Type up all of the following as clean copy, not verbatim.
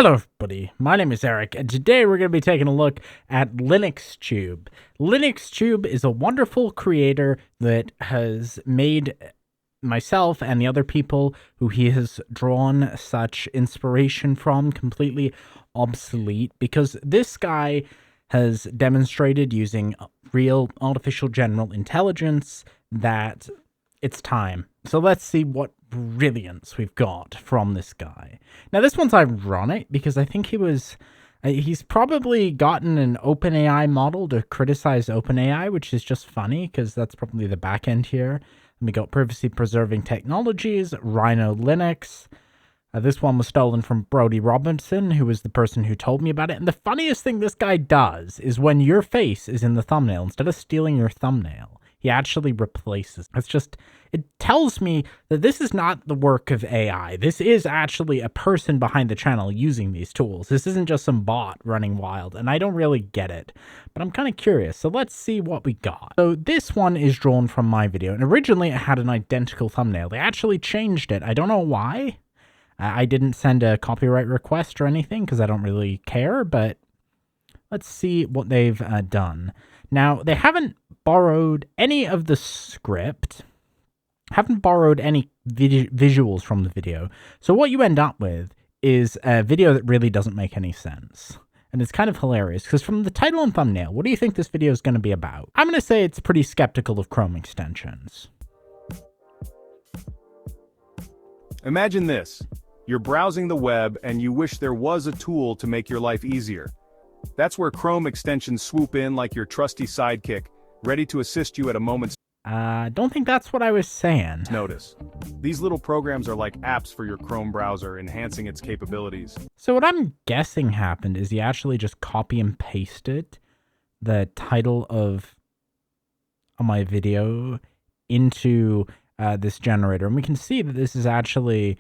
Hello everybody, my name is Eric, and today we're going to be taking a look at LinuxTube. LinuxTube is a wonderful creator that has made myself and the other people who he has drawn such inspiration from completely obsolete, because this guy has demonstrated using real artificial general intelligence that it's time. So let's see what brilliance we've got from this guy. Now this one's ironic because I think he's probably gotten an OpenAI model to criticize OpenAI, which is just funny because that's probably the back end here. And we got privacy preserving technologies, Rhino Linux. This one was stolen from Brody Robinson, who was the person who told me about it. And the funniest thing this guy does is when your face is in the thumbnail, instead of stealing your thumbnail, he actually replaces. It tells me that this is not the work of AI. This is actually a person behind the channel using these tools. This isn't just some bot running wild, and I don't really get it, but I'm kind of curious. So let's see what we got. So this one is drawn from my video, and originally it had an identical thumbnail. They actually changed it. I don't know why. I didn't send a copyright request or anything because I don't really care, but let's see what they've done. Now, they haven't borrowed any of the script, haven't borrowed any visuals from the video. So what you end up with is a video that really doesn't make any sense. And it's kind of hilarious because from the title and thumbnail, what do you think this video is going to be about? I'm going to say it's pretty skeptical of Chrome extensions. Imagine this. You're browsing the web and you wish there was a tool to make your life easier. That's where Chrome extensions swoop in like your trusty sidekick, ready to assist you at a moment's don't think that's what I was saying. notice. These little programs are like apps for your Chrome browser, enhancing its capabilities. So what I'm guessing happened is he actually just copy and pasted the title of my video into this generator. And we can see that this is actually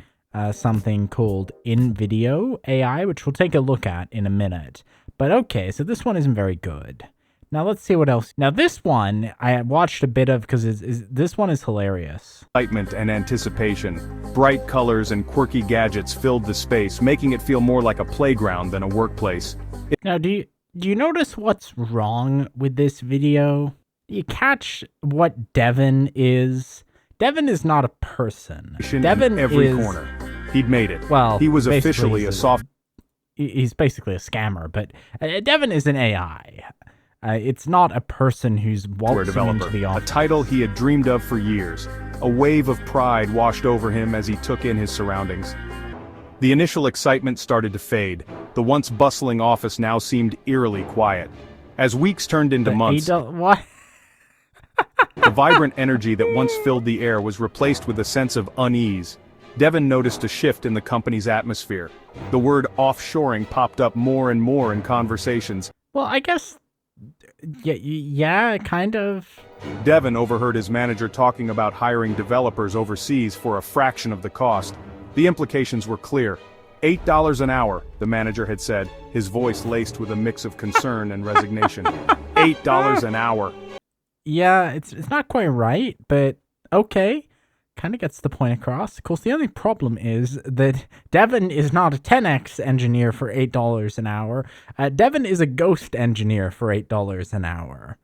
something called invideo AI, which we'll take a look at in a minute. But okay, so this one isn't very good. Now let's see what else. Now this one I watched a bit of because this one is hilarious. Excitement and anticipation, bright colors and quirky gadgets filled the space, making it feel more like a playground than a workplace. Now do you notice what's wrong with this video? Do you catch what Devin is? Devin is not a person. Devin in every is corner. He'd made it. Well, he was officially a soft. He's basically a scammer, but Devin is an AI. It's not a person who's waltzing into the office. A title he had dreamed of for years. A wave of pride washed over him as he took in his surroundings. The initial excitement started to fade. The once bustling office now seemed eerily quiet. As weeks turned into months, what? the vibrant energy that once filled the air was replaced with a sense of unease. Devin noticed a shift in the company's atmosphere. The word offshoring popped up more and more in conversations. Well, I guess, yeah, kind of. Devin overheard his manager talking about hiring developers overseas for a fraction of the cost. The implications were clear. $8 an hour, the manager had said, his voice laced with a mix of concern and resignation. $8 an hour. Yeah, it's not quite right, but okay. Kind of gets the point across. Of course, the only problem is that Devin is not a 10x engineer for $8 an hour. Devin is a ghost engineer for $8 an hour.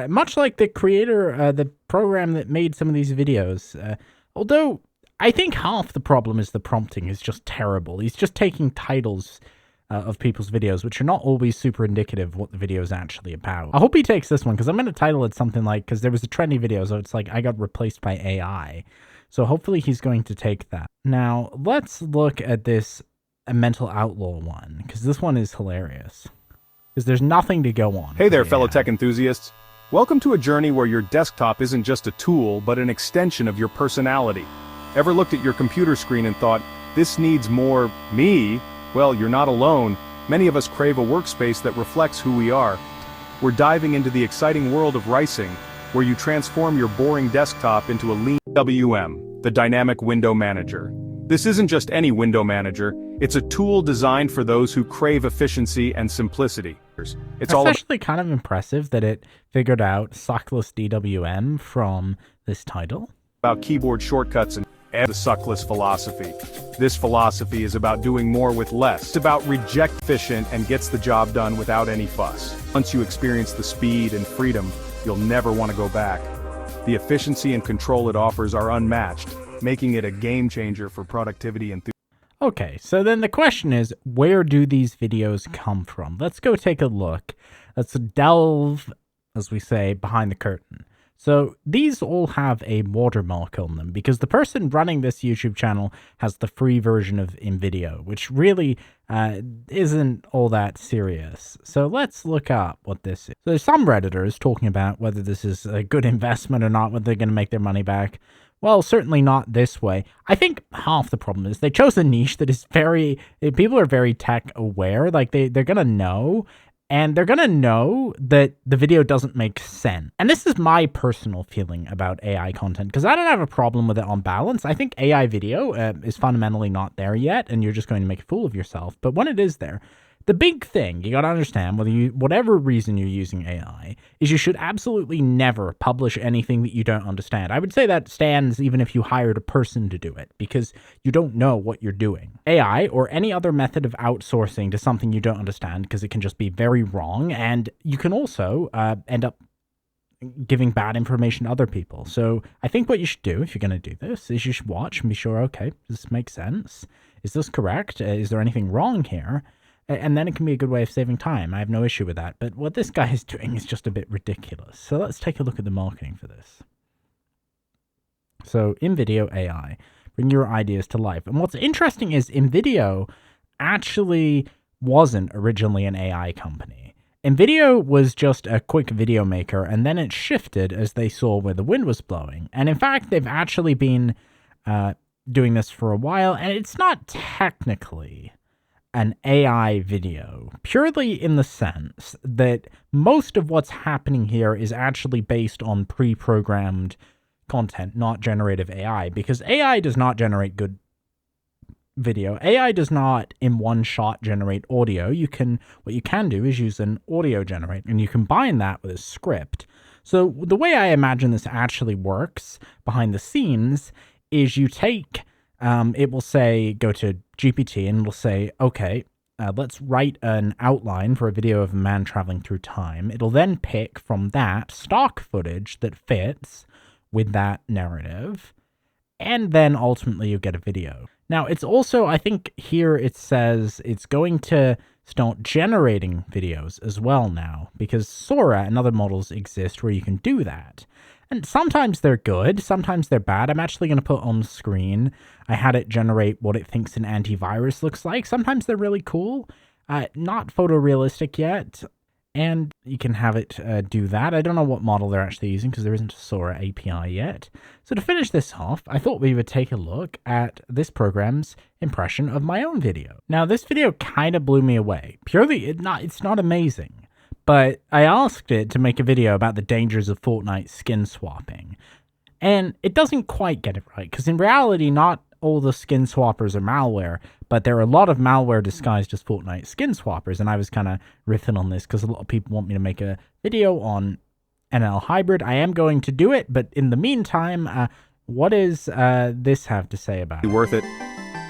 Much like the creator, the program that made some of these videos. Although, I think half the problem is the prompting is just terrible. He's just taking titles of people's videos, which are not always super indicative of what the video is actually about. I hope he takes this one, because I'm going to title it something like, because there was a trendy video, so it's like, I got replaced by AI. So hopefully he's going to take that. Now, let's look at this mental outlaw one, because this one is hilarious. Because there's nothing to go on. Hey there, fellow tech enthusiasts. Welcome to a journey where your desktop isn't just a tool, but an extension of your personality. Ever looked at your computer screen and thought, this needs more me? Well, you're not alone. Many of us crave a workspace that reflects who we are. We're diving into the exciting world of Rising, where you transform your boring desktop into a lean WM, the Dynamic Window Manager. This isn't just any window manager, it's a tool designed for those who crave efficiency and simplicity. It's actually kind of impressive that it figured out suckless DWM from this title. About keyboard shortcuts and The suckless philosophy. This philosophy is about doing more with less. It's about reject efficient and gets the job done without any fuss. Once you experience the speed and freedom, you'll never want to go back. The efficiency and control it offers are unmatched, making it a game changer for productivity and Okay, so then the question is, where do these videos come from? Let's go take a look. Let's delve, as we say, behind the curtain. So these all have a watermark on them because the person running this YouTube channel has the free version of invideo, which really isn't all that serious. So let's look up what this is. So there's some Redditors talking about whether this is a good investment or not, whether they're going to make their money back. Well, certainly not this way. I think half the problem is they chose a niche that is people are very tech aware. Like they're going to know, and they're going to know that the video doesn't make sense. And this is my personal feeling about AI content, because I don't have a problem with it on balance. I think AI video is fundamentally not there yet, and you're just going to make a fool of yourself. But when it is there, the big thing you got to understand, whatever reason you're using AI, is you should absolutely never publish anything that you don't understand. I would say that stands even if you hired a person to do it, because you don't know what you're doing. AI, or any other method of outsourcing to something you don't understand, because it can just be very wrong, and you can also end up giving bad information to other people. So I think what you should do if you're going to do this is you should watch and be sure, okay, does this make sense? Is this correct? Is there anything wrong here? And then it can be a good way of saving time. I have no issue with that. But what this guy is doing is just a bit ridiculous. So let's take a look at the marketing for this. So invideo AI, bring your ideas to life. And what's interesting is invideo actually wasn't originally an AI company. invideo was just a quick video maker, and then it shifted as they saw where the wind was blowing. And in fact, they've actually been doing this for a while, and it's not technically an AI video, purely in the sense that most of what's happening here is actually based on pre-programmed content, not generative AI, because AI does not generate good video. AI does not in one shot generate audio. What you can do is use an audio generator, and you combine that with a script. So the way I imagine this actually works behind the scenes is you take it will say, go to GPT, and it'll say, okay, let's write an outline for a video of a man traveling through time. It'll then pick from that stock footage that fits with that narrative, and then ultimately you get a video. Now, it's also, I think here it says it's going to start generating videos as well now, because Sora and other models exist where you can do that. And sometimes they're good, sometimes they're bad. I'm actually going to put on screen, I had it generate what it thinks an antivirus looks like. Sometimes they're really cool, not photorealistic yet, and you can have it do that. I don't know what model they're actually using because there isn't a Sora API yet. So to finish this off, I thought we would take a look at this program's impression of my own video. Now, this video kind of blew me away. Purely, it's not amazing. But I asked it to make a video about the dangers of Fortnite skin swapping. And it doesn't quite get it right, because in reality, not all the skin swappers are malware, but there are a lot of malware disguised as Fortnite skin swappers. And I was kind of riffing on this because a lot of people want me to make a video on NL Hybrid. I am going to do it, but in the meantime, what does this have to say about it? Worth it?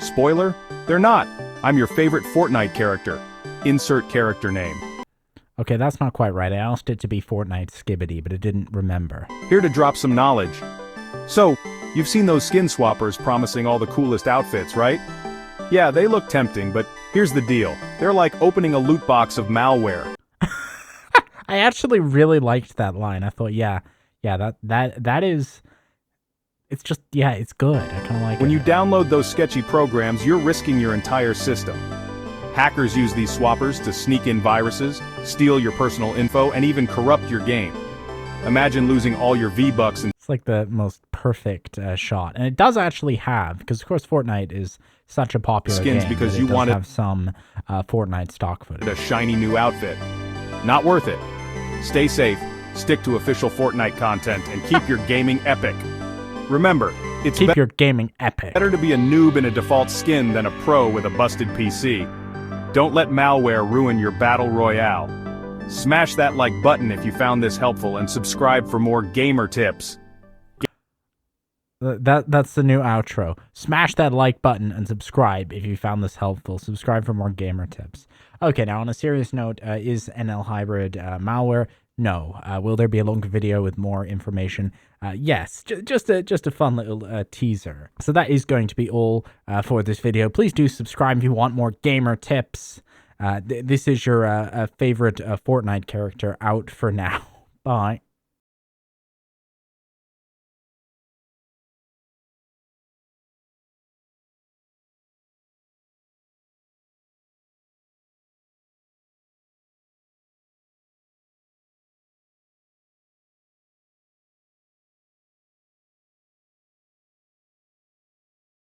Spoiler? They're not. I'm your favorite Fortnite character. Insert character name. Okay, that's not quite right. I asked it to be Fortnite Skibbity, but it didn't remember. Here to drop some knowledge. So, you've seen those skin swappers promising all the coolest outfits, right? Yeah, they look tempting, but here's the deal. They're like opening a loot box of malware. I actually really liked that line. I thought, yeah, that is, it's just, yeah, it's good. I kind of like it. When you download those sketchy programs, you're risking your entire system. Hackers use these swappers to sneak in viruses, steal your personal info, and even corrupt your game. Imagine losing all your V-Bucks and... It's like the most perfect shot. And it does actually have, because of course Fortnite is such a popular skins game, because you want want to have some Fortnite stock footage. A shiny new outfit. Not worth it. Stay safe, stick to official Fortnite content, and keep your gaming epic. Remember, it's keep your gaming epic. Better to be a noob in a default skin than a pro with a busted PC. Don't let malware ruin your battle royale. Smash that like button if you found this helpful and subscribe for more gamer tips. That's the new outro. Smash that like button and subscribe if you found this helpful. Subscribe for more gamer tips. Okay, now on a serious note, is NL Hybrid malware? No. Will there be a longer video with more information? Yes. Just a fun little teaser. So that is going to be all for this video. Please do subscribe if you want more gamer tips. This is your favorite Fortnite character out for now. Bye.